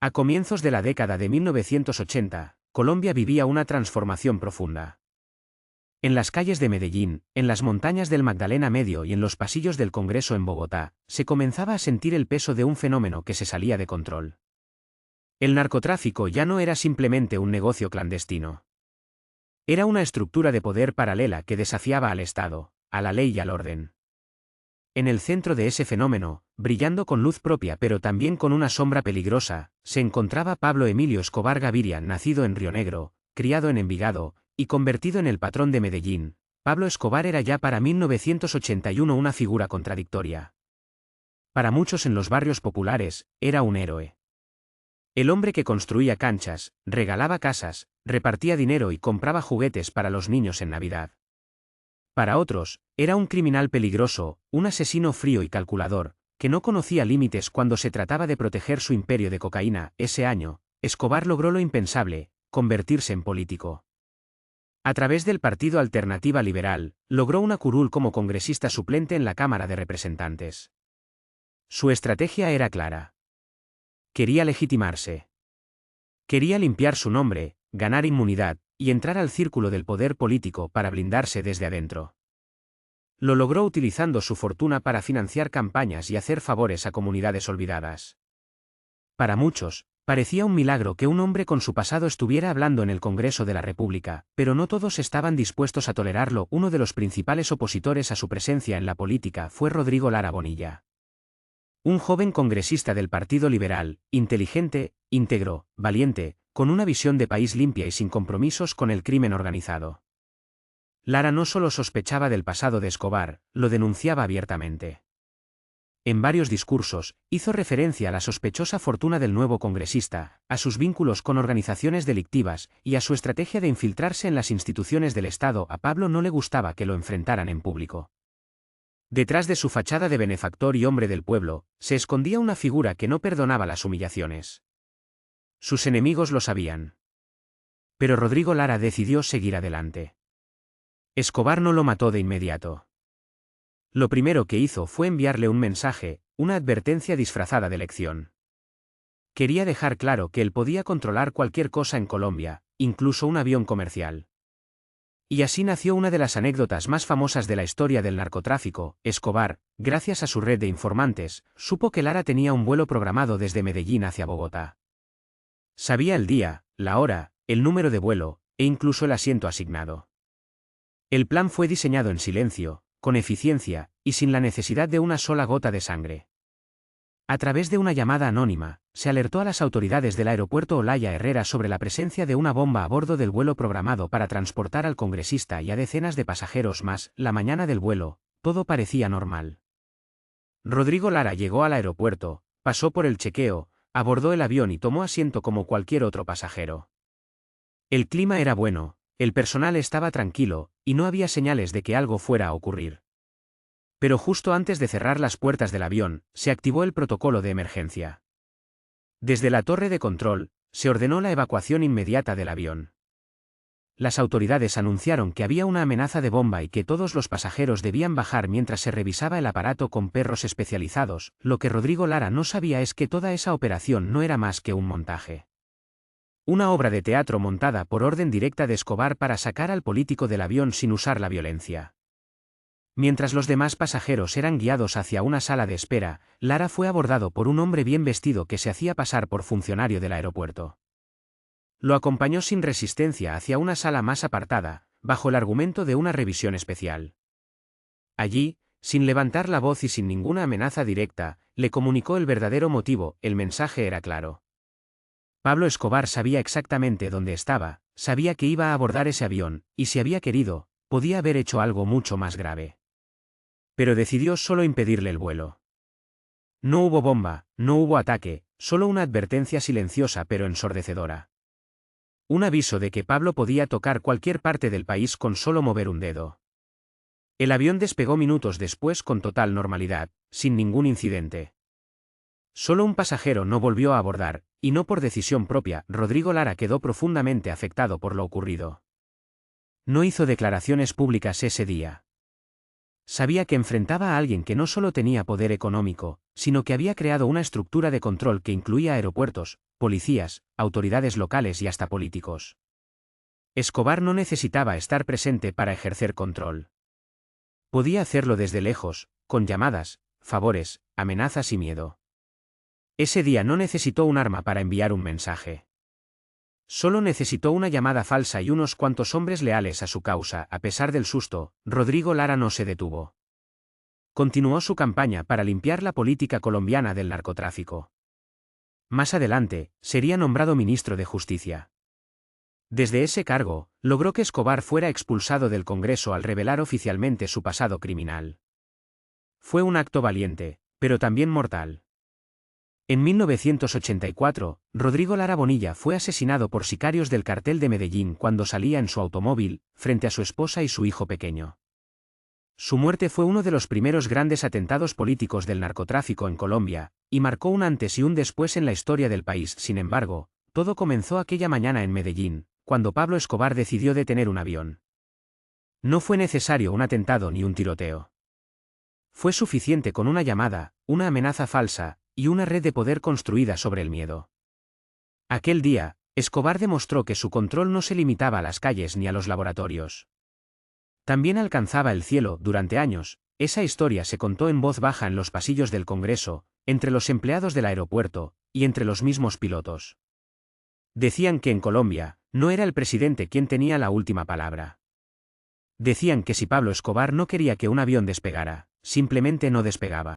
A comienzos de la década de 1980, Colombia vivía una transformación profunda. En las calles de Medellín, en las montañas del Magdalena Medio y en los pasillos del Congreso en Bogotá, se comenzaba a sentir el peso de un fenómeno que se salía de control. El narcotráfico ya no era simplemente un negocio clandestino. Era una estructura de poder paralela que desafiaba al Estado, a la ley y al orden. En el centro de ese fenómeno, brillando con luz propia pero también con una sombra peligrosa, se encontraba Pablo Emilio Escobar Gaviria, nacido en Río Negro, criado en Envigado, y convertido en el patrón de Medellín. Pablo Escobar era ya para 1981 una figura contradictoria. Para muchos en los barrios populares, era un héroe. El hombre que construía canchas, regalaba casas, repartía dinero y compraba juguetes para los niños en Navidad. Para otros, era un criminal peligroso, un asesino frío y calculador, que no conocía límites cuando se trataba de proteger su imperio de cocaína. Ese año, Escobar logró lo impensable, convertirse en político. A través del Partido Alternativa Liberal, logró una curul como congresista suplente en la Cámara de Representantes. Su estrategia era clara. Quería legitimarse. Quería limpiar su nombre, ganar inmunidad, y entrar al círculo del poder político para blindarse desde adentro. Lo logró utilizando su fortuna para financiar campañas y hacer favores a comunidades olvidadas. Para muchos, parecía un milagro que un hombre con su pasado estuviera hablando en el Congreso de la República, pero no todos estaban dispuestos a tolerarlo. Uno de los principales opositores a su presencia en la política fue Rodrigo Lara Bonilla. Un joven congresista del Partido Liberal, inteligente, íntegro, valiente, con una visión de país limpia y sin compromisos con el crimen organizado. Lara no solo sospechaba del pasado de Escobar, lo denunciaba abiertamente. En varios discursos, hizo referencia a la sospechosa fortuna del nuevo congresista, a sus vínculos con organizaciones delictivas y a su estrategia de infiltrarse en las instituciones del Estado. A Pablo no le gustaba que lo enfrentaran en público. Detrás de su fachada de benefactor y hombre del pueblo, se escondía una figura que no perdonaba las humillaciones. Sus enemigos lo sabían. Pero Rodrigo Lara decidió seguir adelante. Escobar no lo mató de inmediato. Lo primero que hizo fue enviarle un mensaje, una advertencia disfrazada de lección. Quería dejar claro que él podía controlar cualquier cosa en Colombia, incluso un avión comercial. Y así nació una de las anécdotas más famosas de la historia del narcotráfico. Escobar, gracias a su red de informantes, supo que Lara tenía un vuelo programado desde Medellín hacia Bogotá. Sabía el día, la hora, el número de vuelo, e incluso el asiento asignado. El plan fue diseñado en silencio, con eficiencia, y sin la necesidad de una sola gota de sangre. A través de una llamada anónima, se alertó a las autoridades del aeropuerto Olaya Herrera sobre la presencia de una bomba a bordo del vuelo programado para transportar al congresista y a decenas de pasajeros más. La mañana del vuelo, todo parecía normal. Rodrigo Lara llegó al aeropuerto, pasó por el chequeo, abordó el avión y tomó asiento como cualquier otro pasajero. El clima era bueno, el personal estaba tranquilo, y no había señales de que algo fuera a ocurrir. Pero justo antes de cerrar las puertas del avión, se activó el protocolo de emergencia. Desde la torre de control, se ordenó la evacuación inmediata del avión. Las autoridades anunciaron que había una amenaza de bomba y que todos los pasajeros debían bajar mientras se revisaba el aparato con perros especializados. Lo que Rodrigo Lara no sabía es que toda esa operación no era más que un montaje. Una obra de teatro montada por orden directa de Escobar para sacar al político del avión sin usar la violencia. Mientras los demás pasajeros eran guiados hacia una sala de espera, Lara fue abordado por un hombre bien vestido que se hacía pasar por funcionario del aeropuerto. Lo acompañó sin resistencia hacia una sala más apartada, bajo el argumento de una revisión especial. Allí, sin levantar la voz y sin ninguna amenaza directa, le comunicó el verdadero motivo. El mensaje era claro. Pablo Escobar sabía exactamente dónde estaba, sabía que iba a abordar ese avión, y si había querido, podía haber hecho algo mucho más grave. Pero decidió solo impedirle el vuelo. No hubo bomba, no hubo ataque, solo una advertencia silenciosa pero ensordecedora. Un aviso de que Pablo podía tocar cualquier parte del país con solo mover un dedo. El avión despegó minutos después con total normalidad, sin ningún incidente. Solo un pasajero no volvió a abordar, y no por decisión propia. Rodrigo Lara quedó profundamente afectado por lo ocurrido. No hizo declaraciones públicas ese día. Sabía que enfrentaba a alguien que no solo tenía poder económico, sino que había creado una estructura de control que incluía aeropuertos, policías, autoridades locales y hasta políticos. Escobar no necesitaba estar presente para ejercer control. Podía hacerlo desde lejos, con llamadas, favores, amenazas y miedo. Ese día no necesitó un arma para enviar un mensaje. Solo necesitó una llamada falsa y unos cuantos hombres leales a su causa. A pesar del susto, Rodrigo Lara no se detuvo. Continuó su campaña para limpiar la política colombiana del narcotráfico. Más adelante, sería nombrado ministro de Justicia. Desde ese cargo, logró que Escobar fuera expulsado del Congreso al revelar oficialmente su pasado criminal. Fue un acto valiente, pero también mortal. En 1984, Rodrigo Lara Bonilla fue asesinado por sicarios del cartel de Medellín cuando salía en su automóvil, frente a su esposa y su hijo pequeño. Su muerte fue uno de los primeros grandes atentados políticos del narcotráfico en Colombia, y marcó un antes y un después en la historia del país. Sin embargo, todo comenzó aquella mañana en Medellín, cuando Pablo Escobar decidió detener un avión. No fue necesario un atentado ni un tiroteo. Fue suficiente con una llamada, una amenaza falsa, y una red de poder construida sobre el miedo. Aquel día, Escobar demostró que su control no se limitaba a las calles ni a los laboratorios. También alcanzaba el cielo. Durante años, esa historia se contó en voz baja en los pasillos del Congreso, entre los empleados del aeropuerto, y entre los mismos pilotos. Decían que en Colombia, no era el presidente quien tenía la última palabra. Decían que si Pablo Escobar no quería que un avión despegara, simplemente no despegaba.